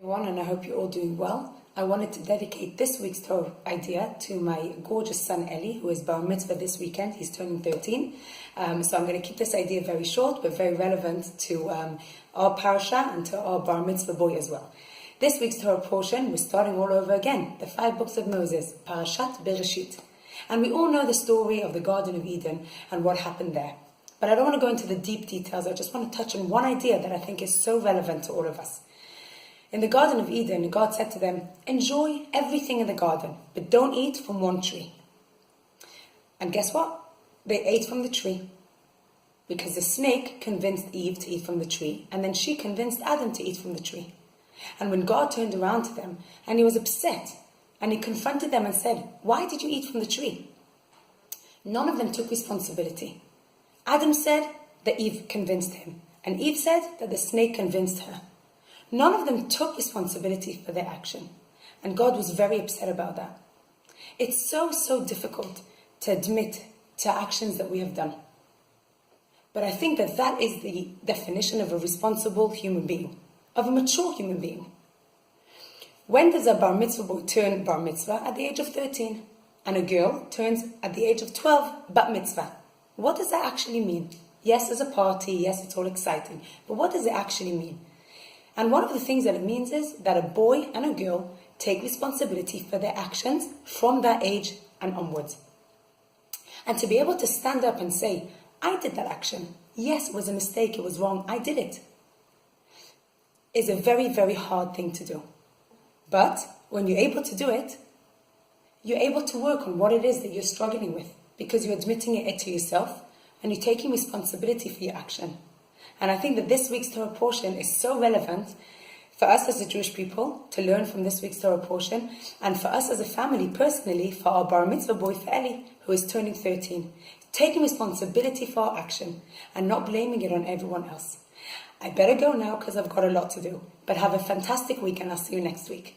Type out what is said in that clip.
Everyone, and I hope you're all doing well. I wanted to dedicate this week's Torah idea to my gorgeous son Eli, who is bar mitzvah this weekend. He's turning 13. So I'm going to keep this idea very short, but very relevant to our parasha and to our bar mitzvah boy as well. This week's Torah portion, we're starting all over again, the 5 books of Moses, Parashat Bereshit. And we all know the story of the Garden of Eden and what happened there. But I don't want to go into the deep details. I just want to touch on one idea that I think is so relevant to all of us. In the Garden of Eden, God said to them, enjoy everything in the garden, but don't eat from one tree. And guess what? They ate from the tree because the snake convinced Eve to eat from the tree, and then she convinced Adam to eat from the tree. And when God turned around to them, and he was upset, and he confronted them and said, why did you eat from the tree? None of them took responsibility. Adam said that Eve convinced him, and Eve said that the snake convinced her. None of them took responsibility for their action, and God was very upset about that. It's so difficult to admit to actions that we have done. But I think that is the definition of a responsible human being, of a mature human being. When does a bar mitzvah boy turn bar mitzvah? At the age of 13. And a girl turns at the age of 12 bat mitzvah. What does that actually mean? Yes, there's a party, yes, it's all exciting, but what does it actually mean? And one of the things that it means is that a boy and a girl take responsibility for their actions from that age and onwards. And to be able to stand up and say, I did that action. Yes, it was a mistake, it was wrong, I did it, is a very hard thing to do. But when you're able to do it, you're able to work on what it is that you're struggling with, because you're admitting it to yourself and you're taking responsibility for your action. And I think that this week's Torah portion is so relevant for us as a Jewish people to learn from this week's Torah portion, and for us as a family personally, for our bar mitzvah boy, for Eli, who is turning 13. Taking responsibility for our action and not blaming it on everyone else. I better go now because I've got a lot to do. But have a fantastic week and I'll see you next week.